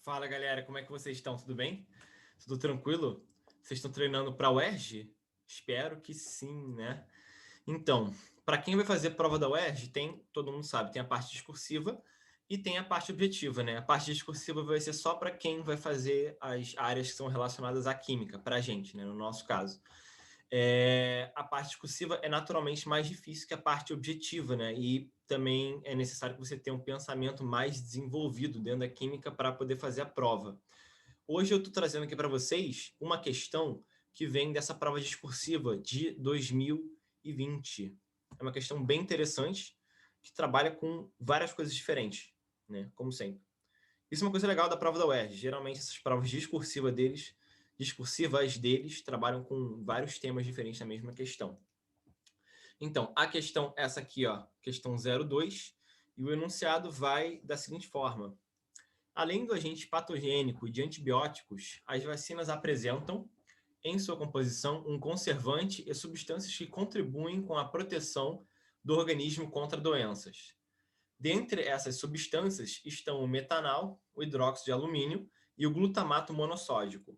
Fala, galera, como é que vocês estão? Tudo bem? Tudo tranquilo? Vocês estão treinando para a UERJ? Espero que sim, né? Então, para quem vai fazer prova da UERJ, todo mundo sabe, tem a parte discursiva e tem a parte objetiva, né? A parte discursiva vai ser só para quem vai fazer as áreas que são relacionadas à química, para a gente, né? No nosso caso. A parte discursiva é naturalmente mais difícil que a parte objetiva, né? E também é necessário que você tenha um pensamento mais desenvolvido dentro da química para poder fazer a prova. Hoje eu estou trazendo aqui para vocês uma questão que vem dessa prova discursiva de 2020. É uma questão bem interessante que trabalha com várias coisas diferentes, né? Como sempre. Isso é uma coisa legal da prova da UERJ. Geralmente essas provas discursivas deles trabalham com vários temas diferentes na mesma questão. Então, a questão essa aqui, ó, questão 02, e o enunciado vai da seguinte forma: além do agente patogênico e de antibióticos, as vacinas apresentam, em sua composição, um conservante e substâncias que contribuem com a proteção do organismo contra doenças. Dentre essas substâncias estão o metanal, o hidróxido de alumínio e o glutamato monossódico.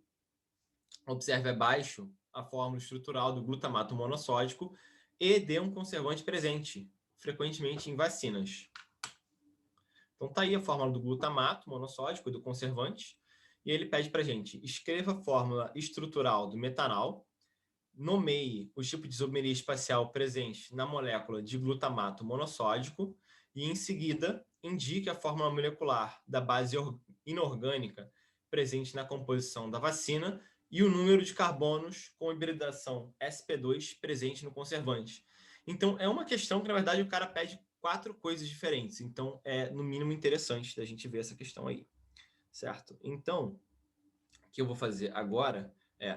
Observe abaixo a fórmula estrutural do glutamato monossódico e de um conservante presente, frequentemente em vacinas. Então tá aí a fórmula do glutamato monossódico e do conservante. E ele pede para a gente: escreva a fórmula estrutural do metanal, nomeie o tipo de isomeria espacial presente na molécula de glutamato monossódico e, em seguida, indique a fórmula molecular da base inorgânica presente na composição da vacina e o número de carbonos com hibridação sp2 presente no conservante. Então, é uma questão que, na verdade, o cara pede 4 coisas diferentes. Então, é, no mínimo, interessante da gente ver essa questão aí, certo? Então, o que eu vou fazer agora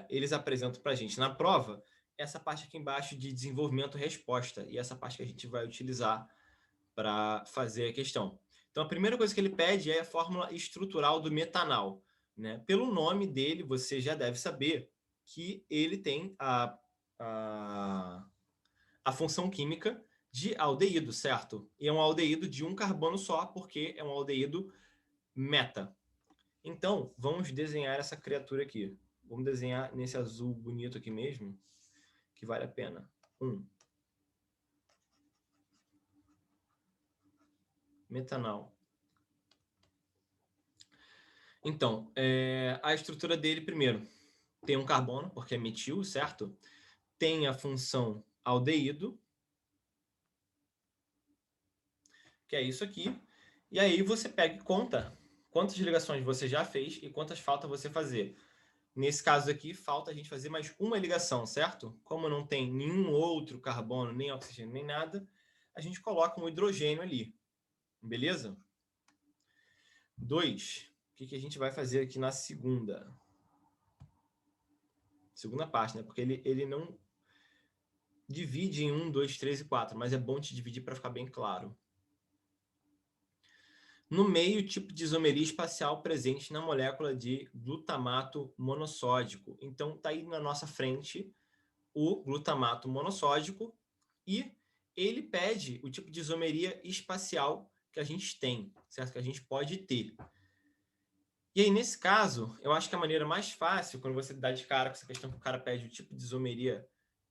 eles apresentam para a gente na prova essa parte aqui embaixo de desenvolvimento-resposta, e essa parte que a gente vai utilizar para fazer a questão. Então, a primeira coisa que ele pede é a fórmula estrutural do metanal. Né? Pelo nome dele, você já deve saber que ele tem a função química de aldeído, certo? E é um aldeído de um carbono só, porque é um aldeído meta. Então, vamos desenhar essa criatura aqui. Vamos desenhar nesse azul bonito aqui mesmo, que vale a pena. Metanal. Então, a estrutura dele, primeiro, tem um carbono, porque é metil, certo? Tem a função aldeído, que é isso aqui. E aí você pega e conta quantas ligações você já fez e quantas falta você fazer. Nesse caso aqui, falta a gente fazer mais uma ligação, certo? Como não tem nenhum outro carbono, nem oxigênio, nem nada, a gente coloca um hidrogênio ali. Beleza? 2. O que a gente vai fazer aqui na segunda parte, né? Porque ele não divide em 1, 2, 3 e 4, mas é bom te dividir para ficar bem claro. No meio, tipo de isomeria espacial presente na molécula de glutamato monossódico. Então, tá aí na nossa frente o glutamato monossódico e ele pede o tipo de isomeria espacial que a gente tem, certo? Que a gente pode ter. E aí, nesse caso, eu acho que a maneira mais fácil, quando você dá de cara com essa questão que o cara pede o tipo de isomeria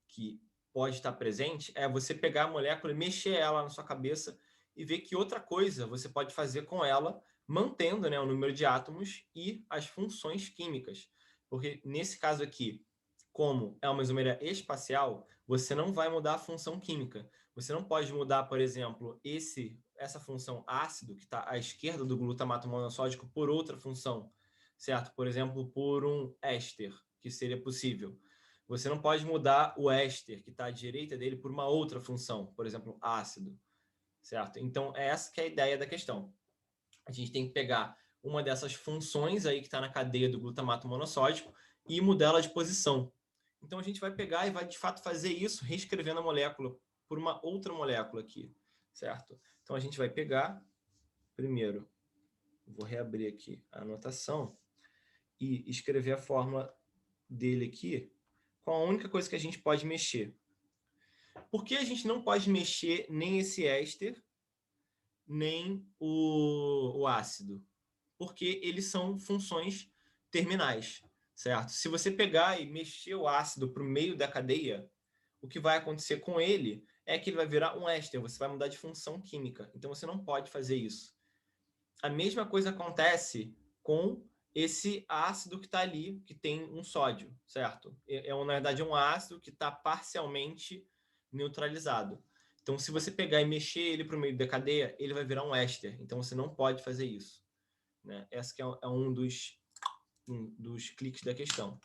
que pode estar presente, é você pegar a molécula e mexer ela na sua cabeça e ver que outra coisa você pode fazer com ela, mantendo, né, o número de átomos e as funções químicas. Porque nesse caso aqui, como é uma isomeria espacial, você não vai mudar a função química. Você não pode mudar, por exemplo, essa função ácido, que está à esquerda do glutamato monossódico, por outra função, certo? Por exemplo, por um éster, que seria possível. Você não pode mudar o éster, que está à direita dele, por uma outra função, por exemplo, ácido, certo? Então, essa que é a ideia da questão. A gente tem que pegar uma dessas funções aí que está na cadeia do glutamato monossódico e mudar ela de posição. Então, a gente vai pegar e vai, de fato, fazer isso reescrevendo a molécula por uma outra molécula aqui, certo? Então, a gente vai pegar, primeiro, vou reabrir aqui a anotação e escrever a fórmula dele aqui com a única coisa que a gente pode mexer. Por que a gente não pode mexer nem esse éster, nem o ácido? porque eles são funções terminais, certo? Se você pegar e mexer o ácido para o meio da cadeia, o que vai acontecer com ele é que ele vai virar um éster, você vai mudar de função química. Então, você não pode fazer isso. A mesma coisa acontece com esse ácido que está ali, que tem um sódio, certo? Na verdade, um ácido que está parcialmente neutralizado. Então, se você pegar e mexer ele para o meio da cadeia, ele vai virar um éster. Então, você não pode fazer isso. Né? Esse que é um dos cliques da questão.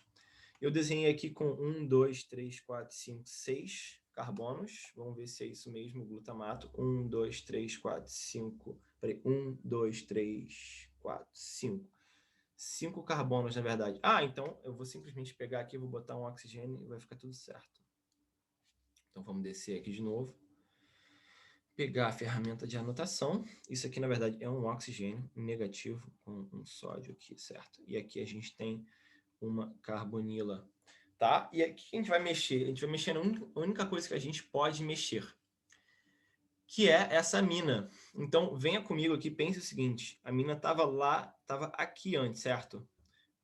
Eu desenhei aqui com 1, 2, 3, 4, 5, 6 carbonos. Vamos ver se é isso mesmo, glutamato. 1, 2, 3, 4, 5. Peraí, 1, 2, 3, 4, 5. 5 carbonos, na verdade. Então eu vou simplesmente pegar aqui, vou botar um oxigênio e vai ficar tudo certo. Então vamos descer aqui de novo. Pegar a ferramenta de anotação. Isso aqui, na verdade, é um oxigênio negativo com um sódio aqui, certo? E aqui a gente tem uma carbonila. Tá? E aqui a gente vai mexer. A gente vai mexer na única coisa que a gente pode mexer, que é essa mina. Então, venha comigo aqui, pense o seguinte. A mina estava lá, estava aqui antes, certo?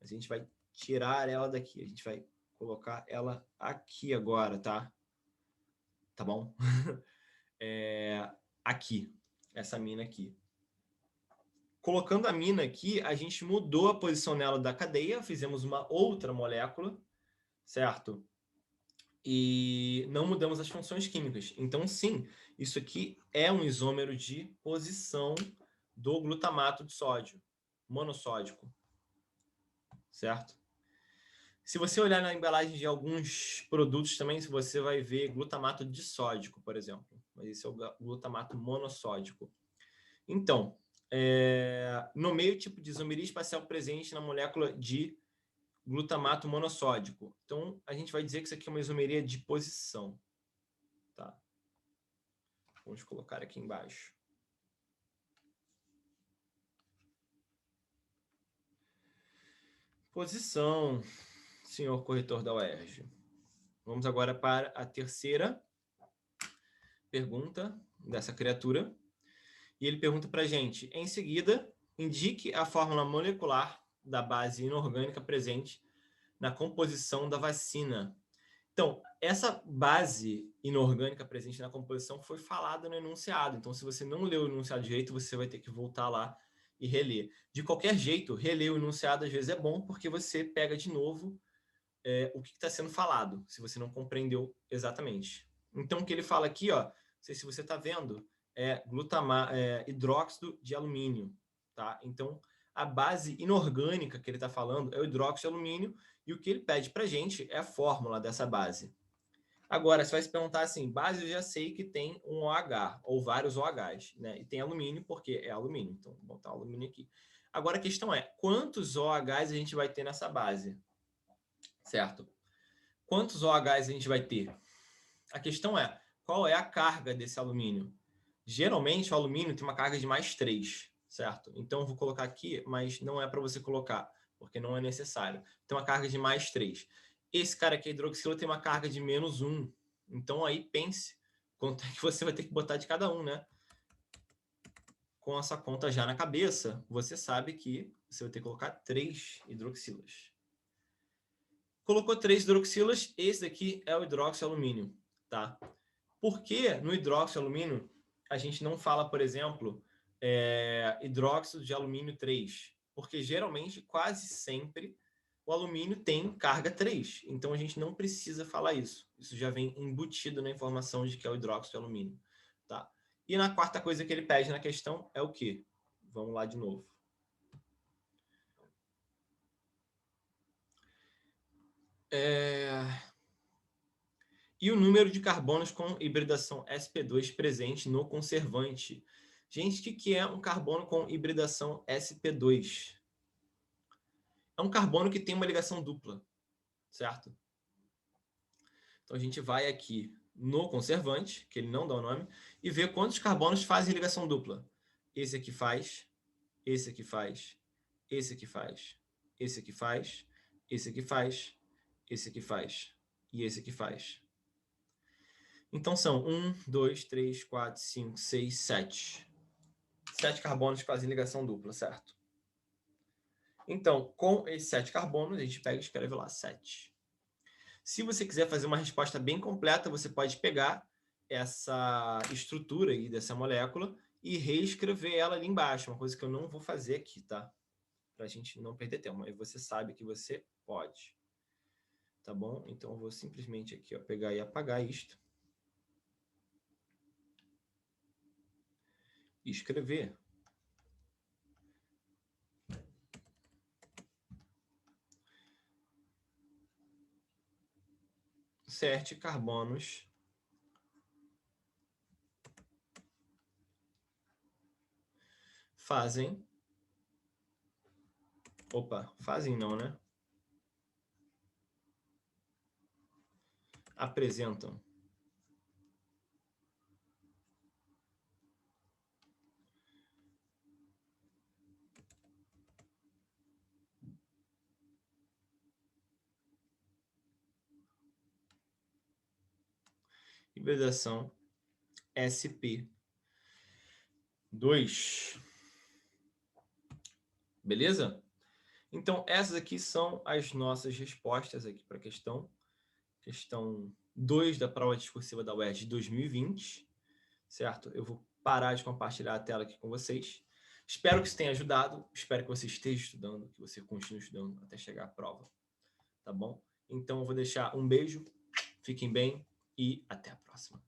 A gente vai tirar ela daqui. A gente vai colocar ela aqui agora, tá? Tá bom? Aqui. Essa mina aqui. Colocando a mina aqui, a gente mudou a posição nela da cadeia, fizemos uma outra molécula, certo? E não mudamos as funções químicas. Então, sim, isso aqui é um isômero de posição do glutamato de sódio, monossódico, certo? Se você olhar na embalagem de alguns produtos também, você vai ver glutamato disódico, por exemplo. Mas esse é o glutamato monossódico. Então, no meio tipo de isomeria espacial presente na molécula de glutamato monossódico. Então, a gente vai dizer que isso aqui é uma isomeria de posição. Tá? Vamos colocar aqui embaixo. Posição, senhor corretor da UERJ. Vamos agora para a terceira pergunta dessa criatura. E ele pergunta para a gente, em seguida, indique a fórmula molecular da base inorgânica presente na composição da vacina. Então, essa base inorgânica presente na composição foi falada no enunciado. Então, se você não leu o enunciado direito, você vai ter que voltar lá e reler. De qualquer jeito, reler o enunciado às vezes é bom, porque você pega de novo o que está sendo falado, se você não compreendeu exatamente. Então, o que ele fala aqui, ó, não sei se você está vendo, é hidróxido de alumínio. Tá? Então, a base inorgânica que ele está falando é o hidróxido de alumínio, e o que ele pede para a gente é a fórmula dessa base. Agora, você vai se perguntar assim, base eu já sei que tem um OH, ou vários OHs, né? E tem alumínio, porque é alumínio. Então, vou botar o alumínio aqui. Agora, a questão é, quantos OHs a gente vai ter nessa base? Certo? Quantos OHs a gente vai ter? A questão é, qual é a carga desse alumínio? Geralmente, o alumínio tem uma carga de mais 3, certo? Então, eu vou colocar aqui, mas não é para você colocar, porque não é necessário. Tem uma carga de mais 3. Esse cara aqui, a hidroxila, tem uma carga de menos 1. Então, aí pense quanto é que você vai ter que botar de cada um, né? Com essa conta já na cabeça, você sabe que você vai ter que colocar 3 hidroxilas. Colocou 3 hidroxilas, esse daqui é o hidróxido alumínio, tá? Por que no hidróxido alumínio a gente não fala, por exemplo, hidróxido de alumínio 3? Porque geralmente, quase sempre, o alumínio tem carga 3. Então a gente não precisa falar isso. Isso já vem embutido na informação de que é o hidróxido de alumínio. Tá? E na quarta coisa que ele pede na questão é o quê? Vamos lá de novo. E o número de carbonos com hibridação sp2 presente no conservante. Gente, o que é um carbono com hibridação sp2? É um carbono que tem uma ligação dupla, certo? Então a gente vai aqui no conservante, que ele não dá o nome, e vê quantos carbonos fazem ligação dupla. Esse aqui faz, esse aqui faz, esse aqui faz, esse aqui faz, esse aqui faz, esse aqui faz, e esse aqui faz. Então são 1, 2, 3, 4, 5, 6, 7. 7 carbonos que fazem ligação dupla, certo? Então, com esses 7 carbonos, a gente pega e escreve lá 7. Se você quiser fazer uma resposta bem completa, você pode pegar essa estrutura aí dessa molécula e reescrever ela ali embaixo, uma coisa que eu não vou fazer aqui, tá? Para a gente não perder tempo, mas você sabe que você pode. Tá bom? Então, eu vou simplesmente aqui, ó, pegar e apagar isto. E escrever. Sete carbonos fazem... Opa, fazem não, né? Apresentam hibridação sp2. Beleza? Então, essas aqui são as nossas respostas aqui para a questão 2 da prova discursiva da UERJ de 2020, certo? Eu vou parar de compartilhar a tela aqui com vocês. Espero que isso tenha ajudado, espero que você esteja estudando, que você continue estudando até chegar à prova, tá bom? Então, eu vou deixar um beijo, fiquem bem e até a próxima.